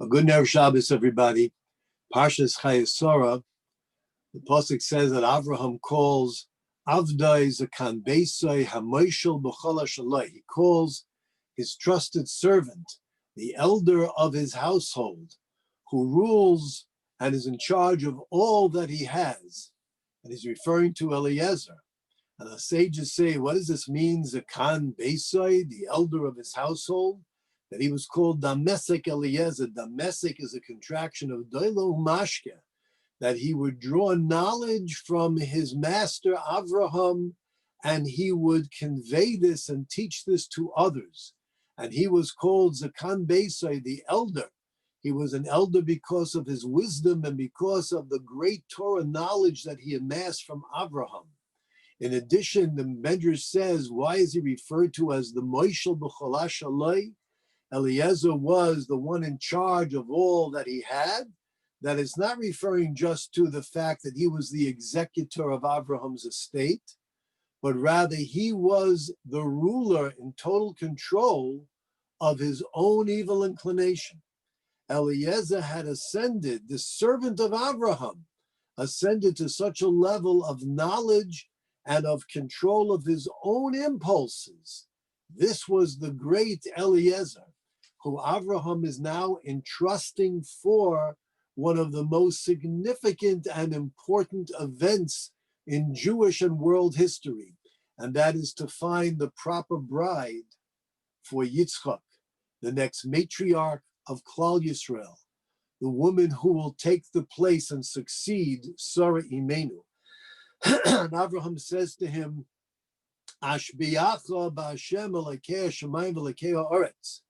A good Erev Shabbos, everybody. Parshas Chayei Sara. The pasuk says that Avraham calls Avdai Zakan Beisai Hamoshel B'Chol Shalai. He calls his trusted servant, the elder of his household, who rules and is in charge of all that he has. And he's referring to Eliezer. And the sages say, what does this mean, Zakan Beisai, the elder of his household? That he was called Damesek Eliezer. Damesek is a contraction of Doilo Mashke, that he would draw knowledge from his master Avraham, and he would convey this and teach this to others. And he was called Zakan Beisai, the elder. He was an elder because of his wisdom and because of the great Torah knowledge that he amassed from Avraham. In addition, the Medrash says, why is he referred to as the Moshel B'Chol Shalai? Eliezer was the one in charge of all that he had. That is not referring just to the fact that he was the executor of Abraham's estate, but rather he was the ruler in total control of his own evil inclination. Eliezer had ascended, the servant of Abraham, ascended to such a level of knowledge and of control of his own impulses. This was the great Eliezer, who Avraham is now entrusting for one of the most significant and important events in Jewish and world history, and that is to find the proper bride for Yitzchak, the next matriarch of Klal Yisrael, the woman who will take the place and succeed Sarah Imenu. And Avraham says to him, Ashbiacha ba'Hashem elokei hashamayim v'elokei ha'aretz.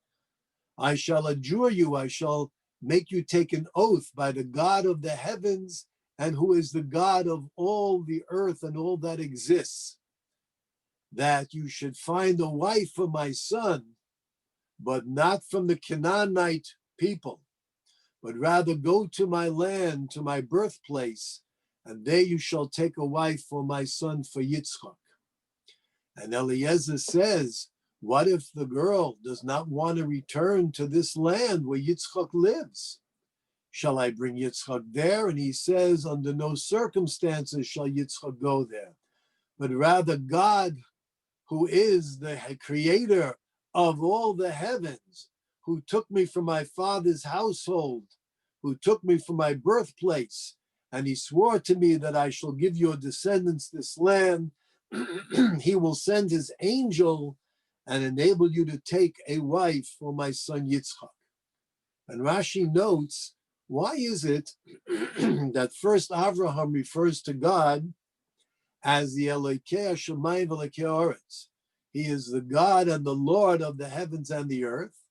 I shall adjure you, I shall make you take an oath by the God of the heavens and who is the God of all the earth and all that exists, that you should find a wife for my son, but not from the Canaanite people, but rather go to my land, to my birthplace, and there you shall take a wife for my son, for Yitzchak. And Eliezer says, what if the girl does not want to return to this land where Yitzchak lives? Shall I bring Yitzchak there? And he says, under no circumstances shall Yitzchak go there, but rather God, who is the creator of all the heavens, who took me from my father's household, who took me from my birthplace, and he swore to me that I shall give your descendants this land. He will send his angel and enable you to take a wife for my son Yitzchak. And Rashi notes, why is it that first Avraham refers to God as the Elokei Hashamayim v'Elokei ha'aretz? He is the God and the Lord of the heavens and the earth.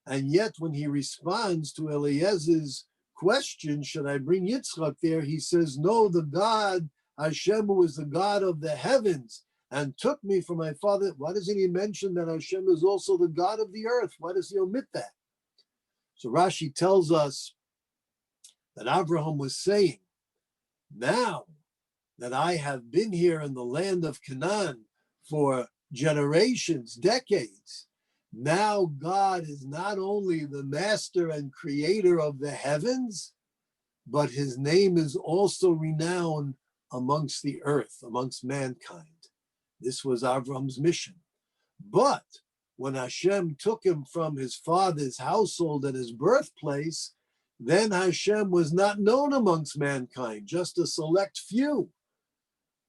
And yet when he responds to Eliezer's question, should I bring Yitzchak there? He says, no, the God, Hashem, who is the God of the heavens, and took me from my father. Why doesn't he mention that Hashem is also the God of the earth? Why does he omit that? So Rashi tells us that Avraham was saying, now that I have been here in the land of Canaan for generations, decades, now God is not only the master and creator of the heavens, but his name is also renowned amongst the earth, amongst mankind. This was Avram's mission. But when Hashem took him from his father's household and his birthplace, then Hashem was not known amongst mankind, just a select few.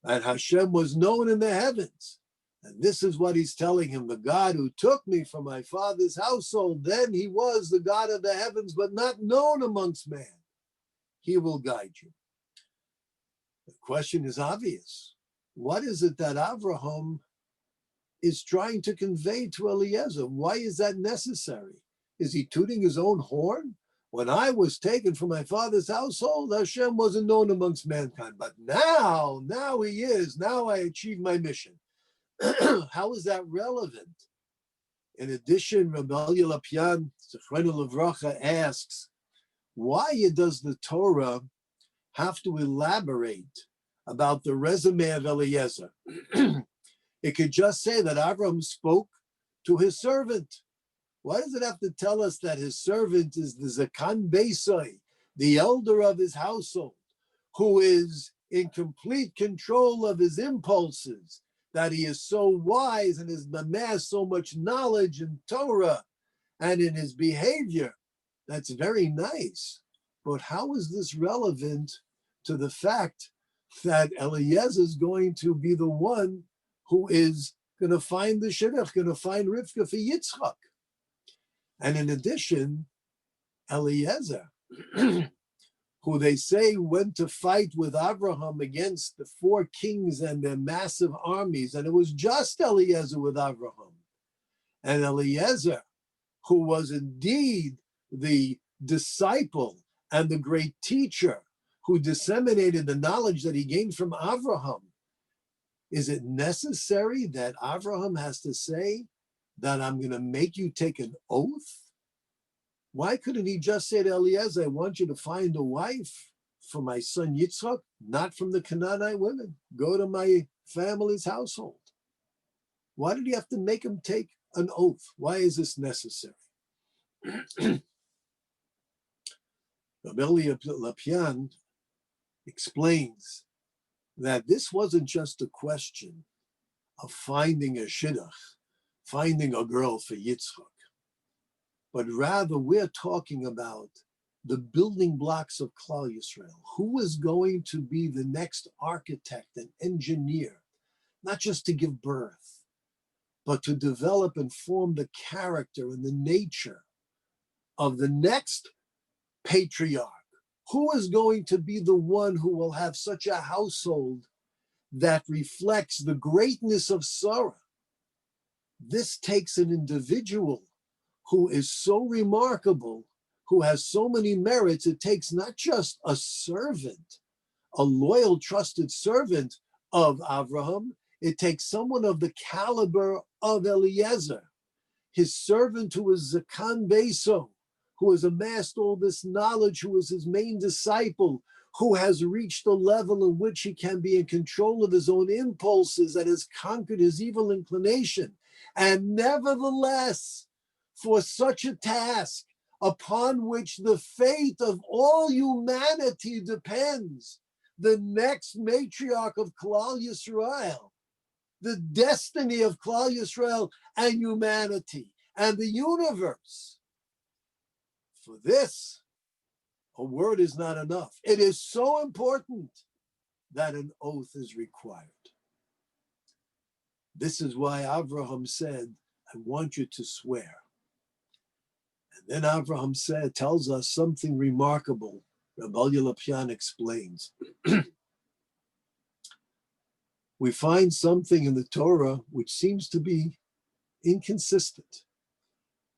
And Hashem was known in the heavens. And this is what he's telling him, the God who took me from my father's household, then he was the God of the heavens, but not known amongst man. He will guide you. The question is obvious. What is it that Avraham is trying to convey to Eliezer? Why is that necessary? Is he tooting his own horn? When I was taken from my father's household, Hashem wasn't known amongst mankind. But now he is. Now I achieved my mission. How is that relevant? In addition, Rabbi Lapian, Zechrenu Livracha, asks, why does the Torah have to elaborate about the resume of Eliezer? It could just say that Abraham spoke to his servant. Why does it have to tell us that his servant is the Zakan Beisai, the elder of his household, who is in complete control of his impulses, that he is so wise and has amassed so much knowledge in Torah and in his behavior? That's very nice. But how is this relevant to the fact that Eliezer is going to be the one who is going to find the shidduch, going to find Rivka for Yitzchak? And in addition, Eliezer, who they say went to fight with Abraham against the 4 kings and their massive armies, and it was just Eliezer with Abraham. And Eliezer, who was indeed the disciple and the great teacher who disseminated the knowledge that he gained from Abraham, is it necessary that Abraham has to say that I'm going to make you take an oath? Why couldn't he just say to Eliezer, I want you to find a wife for my son Yitzchak, not from the Canaanite women. Go to my family's household. Why did he have to make him take an oath? Why is this necessary? Rabbi Lapian explains that this wasn't just a question of finding a shidduch, finding a girl for Yitzchak, but rather we're talking about the building blocks of Klal Yisrael. Who is going to be the next architect and engineer, not just to give birth, but to develop and form the character and the nature of the next patriarch? Who is going to be the one who will have such a household that reflects the greatness of Sarah? This takes an individual who is so remarkable, who has so many merits. It takes not just a servant, a loyal, trusted servant of Abraham. It takes someone of the caliber of Eliezer, his servant who is Zakan Beso, who has amassed all this knowledge, who is his main disciple, who has reached a level in which he can be in control of his own impulses and has conquered his evil inclination. And nevertheless, for such a task upon which the fate of all humanity depends, the next matriarch of Klal Yisrael, the destiny of Klal Yisrael and humanity and the universe, for this, a word is not enough. It is so important that an oath is required. This is why Abraham said, I want you to swear. And then Abraham tells us something remarkable. Rabbi Lapian explains. We find something in the Torah which seems to be inconsistent.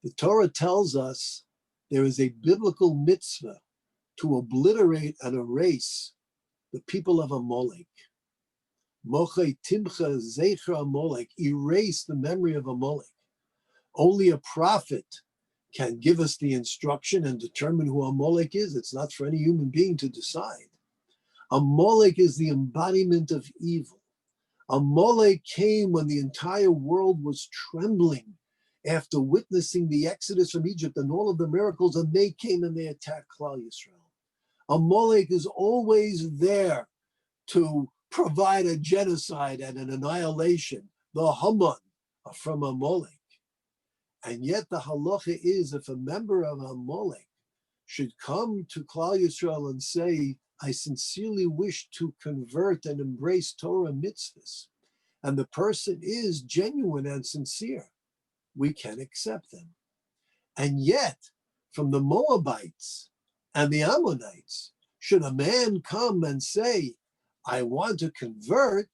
The Torah tells us there is a biblical mitzvah to obliterate and erase the people of Amalek. Mochei timcha zecher Amalek, erase the memory of Amalek. Only a prophet can give us the instruction and determine who Amalek is. It's not for any human being to decide. Amalek is the embodiment of evil. Amalek came when the entire world was trembling after witnessing the exodus from Egypt and all of the miracles, and they came and they attacked Klal Yisrael. Amalek is always there to provide a genocide and an annihilation. The Haman are from Amalek. And yet the halacha is, if a member of Amalek should come to Klal Yisrael and say, I sincerely wish to convert and embrace Torah mitzvahs, and the person is genuine and sincere, we can accept them. And yet, from the Moabites and the Ammonites, should a man come and say, I want to convert,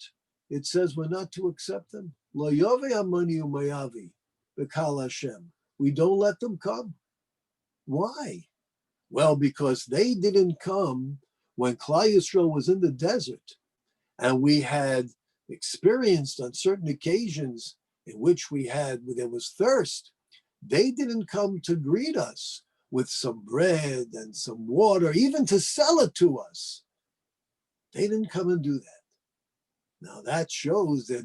it says we're not to accept them. Lo yove amani umayavi b'kal Hashem. We don't let them come. Why? Well, because they didn't come when Klal Yisrael was in the desert, and we had experienced on certain occasions in which there was thirst. They didn't come to greet us with some bread and some water, even to sell it to us. They didn't come and do that. Now that shows that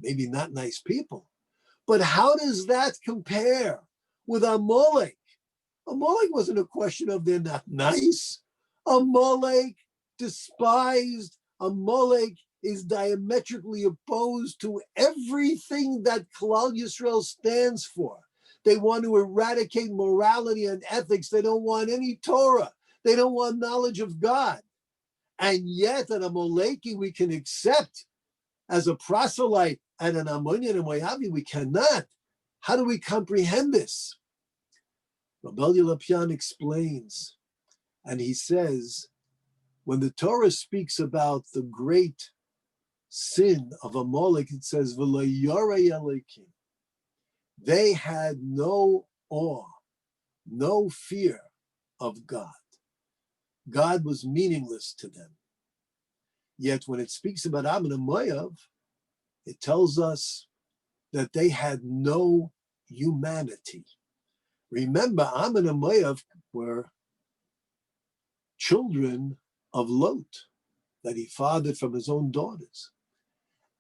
maybe not nice people. But how does that compare with Amalek. Amalek wasn't a question of they're not nice. Amalek despised. Amalek is diametrically opposed to everything that Klal Yisrael stands for. They want to eradicate morality and ethics. They don't want any Torah. They don't want knowledge of God. And yet an Amaleki we can accept as a proselyte, and an Ammonian and Moabi we cannot. How do we comprehend this? Rabbi Lapian explains, and he says, when the Torah speaks about the great sin of Amalek, it says, "V'lo yarei Elokim." They had no awe, no fear of God. God was meaningless to them. Yet when it speaks about Ammon and Moab, it tells us that they had no humanity. Remember, Ammon and Moab were children of Lot that he fathered from his own daughters.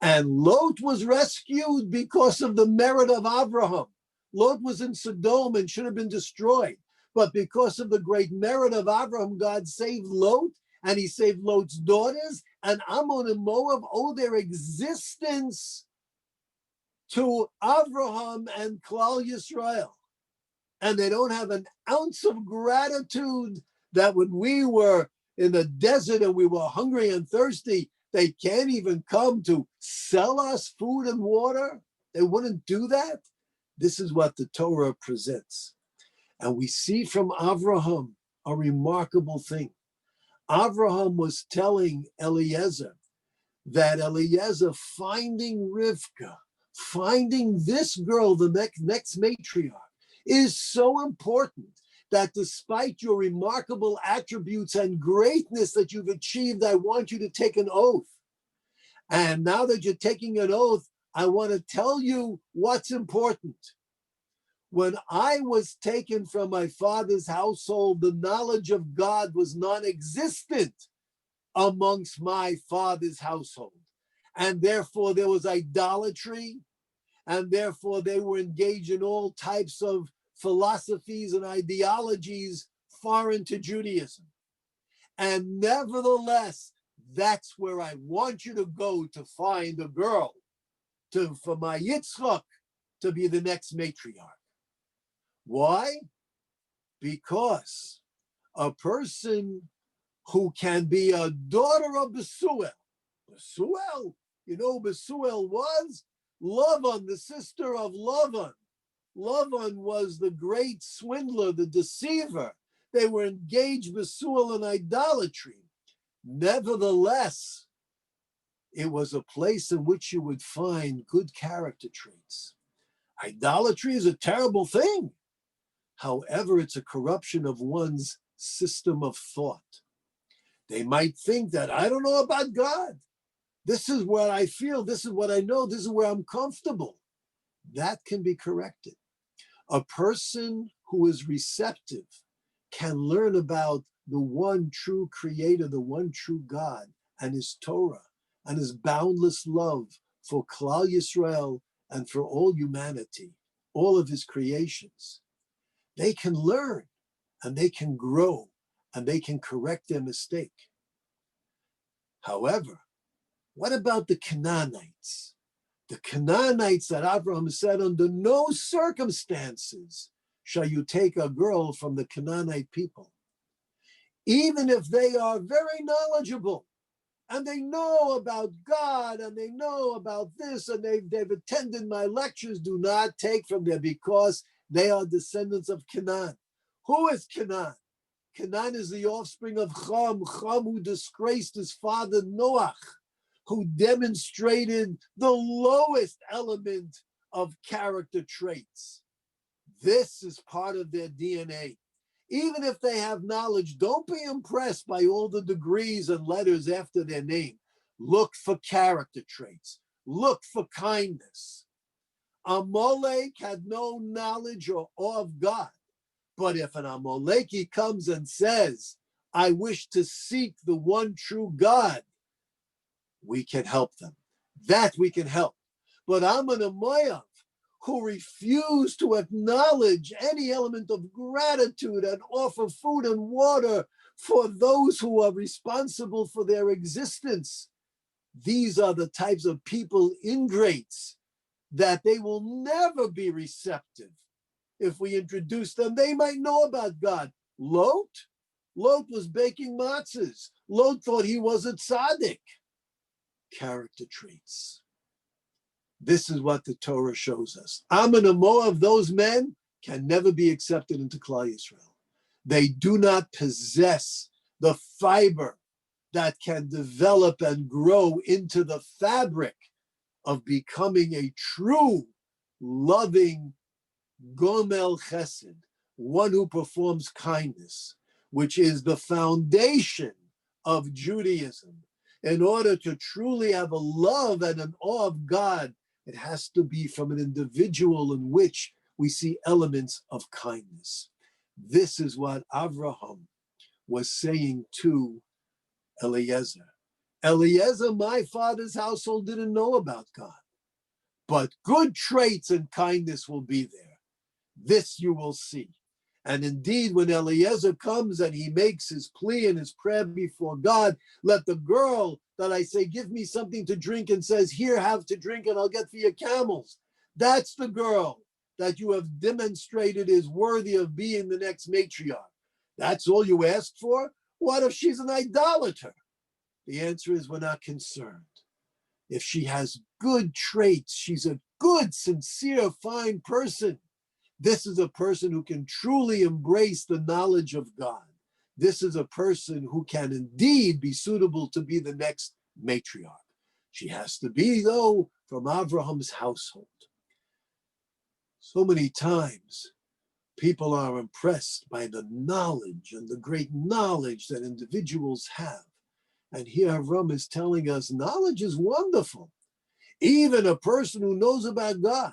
And Lot was rescued because of the merit of Abraham. Lot was in Sodom and should have been destroyed. But because of the great merit of Abraham, God saved Lot, and he saved Lot's daughters. And Ammon and Moab owe their existence to Abraham and Klal Yisrael. And they don't have an ounce of gratitude that when we were in the desert and we were hungry and thirsty, they can't even come to sell us food and water. They wouldn't do that. This is what the Torah presents. And we see from Avraham a remarkable thing. Avraham was telling Eliezer that Eliezer finding Rivka, finding this girl, the next matriarch, is so important that despite your remarkable attributes and greatness that you've achieved, I want you to take an oath. And now that you're taking an oath, I want to tell you what's important. When I was taken from my father's household, the knowledge of God was non-existent amongst my father's household. And therefore there was idolatry, and therefore they were engaged in all types of philosophies and ideologies foreign to Judaism. And nevertheless, that's where I want you to go to find a girl, for my Yitzchak to be the next matriarch. Why? Because a person who can be a daughter of Besuel, you know who Besuel was? Lavan, the sister of Lavan. Lavan was the great swindler, the deceiver. They were engaged Besuel in idolatry. Nevertheless, it was a place in which you would find good character traits. Idolatry is a terrible thing. However, it's a corruption of one's system of thought. They might think that, I don't know about God. This is what I feel. This is what I know. This is where I'm comfortable. That can be corrected. A person who is receptive can learn about the one true creator, the one true God, and his Torah, and his boundless love for Klal Yisrael and for all humanity, all of his creations. They can learn, and they can grow, and they can correct their mistake. However, what about the Canaanites? The Canaanites that Abraham said, under no circumstances shall you take a girl from the Canaanite people. Even if they are very knowledgeable, and they know about God, and they know about this, and they've attended my lectures, do not take from them, because they are descendants of Canaan. Who is Canaan? Canaan is the offspring of Cham who disgraced his father Noach, who demonstrated the lowest element of character traits. This is part of their DNA. Even if they have knowledge, don't be impressed by all the degrees and letters after their name. Look for character traits. Look for kindness. Amalek had no knowledge or awe of God. But if an Amaleki comes and says, I wish to seek the one true God, we can help them. That we can help. But Ammon and Moab, who refuse to acknowledge any element of gratitude and offer food and water for those who are responsible for their existence. These are the types of people, ingrates, that they will never be receptive. If we introduce them, they might know about God. Lot was baking matzahs. Lot thought he was a tzaddik. Character traits. This is what the Torah shows us. Ammon and Moab, those men, can never be accepted into Klal Yisrael. They do not possess the fiber that can develop and grow into the fabric of becoming a true, loving Gomel Chesed, one who performs kindness, which is the foundation of Judaism. In order to truly have a love and an awe of God, it has to be from an individual in which we see elements of kindness. This is what Avraham was saying to Eliezer. Eliezer, my father's household, didn't know about God, but good traits and kindness will be there. This you will see. And indeed, when Eliezer comes and he makes his plea and his prayer before God, let the girl that I say, give me something to drink, and says, here, have to drink and I'll get for your camels. That's the girl that you have demonstrated is worthy of being the next matriarch. That's all you asked for? What if she's an idolater? The answer is we're not concerned. If she has good traits, she's a good, sincere, fine person. This is a person who can truly embrace the knowledge of God. This is a person who can indeed be suitable to be the next matriarch. She has to be, though, from Abraham's household. So many times, people are impressed by the knowledge and the great knowledge that individuals have. And here Avram is telling us knowledge is wonderful. Even a person who knows about God.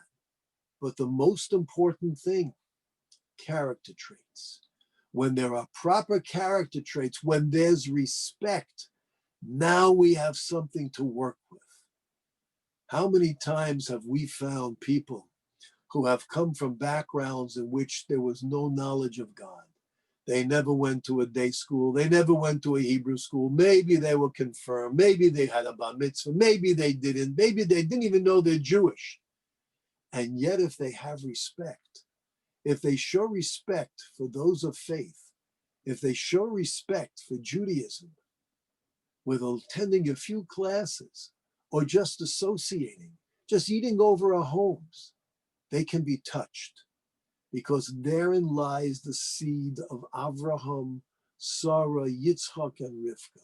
But the most important thing, character traits. When there are proper character traits, when there's respect, now we have something to work with. How many times have we found people who have come from backgrounds in which there was no knowledge of God? They never went to a day school. They never went to a Hebrew school. Maybe they were confirmed. Maybe they had a bar mitzvah. Maybe they didn't. Maybe they didn't even know they're Jewish. And yet, if they have respect, if they show respect for those of faith, if they show respect for Judaism, with attending a few classes or just associating, just eating over our homes, they can be touched, because therein lies the seed of Avraham, Sarah, Yitzchak, and Rivka.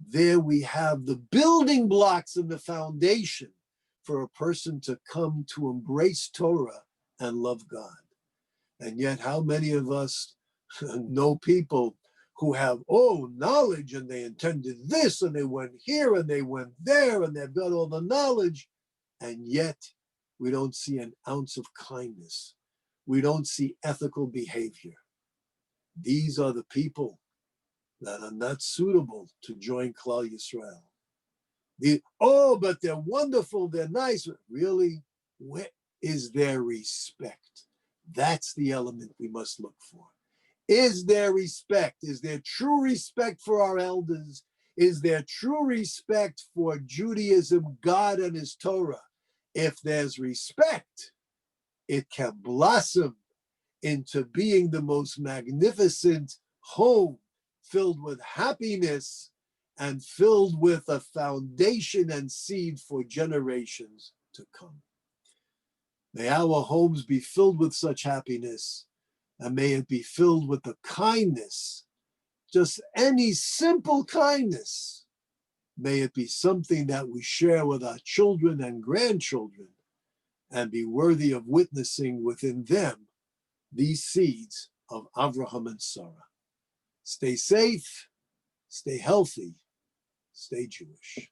There we have the building blocks and the foundation for a person to come to embrace Torah and love God. And yet, how many of us know people who have, knowledge, and they intended this, and they went here, and they went there, and they've got all the knowledge, and yet we don't see an ounce of kindness. We don't see ethical behavior. These are the people that are not suitable to join Klal Yisrael. But they're wonderful, they're nice. Really, where is their respect? That's the element we must look for. Is there respect? Is there true respect for our elders? Is there true respect for Judaism, God, and his Torah? If there's respect, it can blossom into being the most magnificent home, filled with happiness and filled with a foundation and seed for generations to come. May our homes be filled with such happiness, and may it be filled with the kindness, just any simple kindness. May it be something that we share with our children and grandchildren, and be worthy of witnessing within them these seeds of Avraham and Sarah. Stay safe, stay healthy, stay Jewish.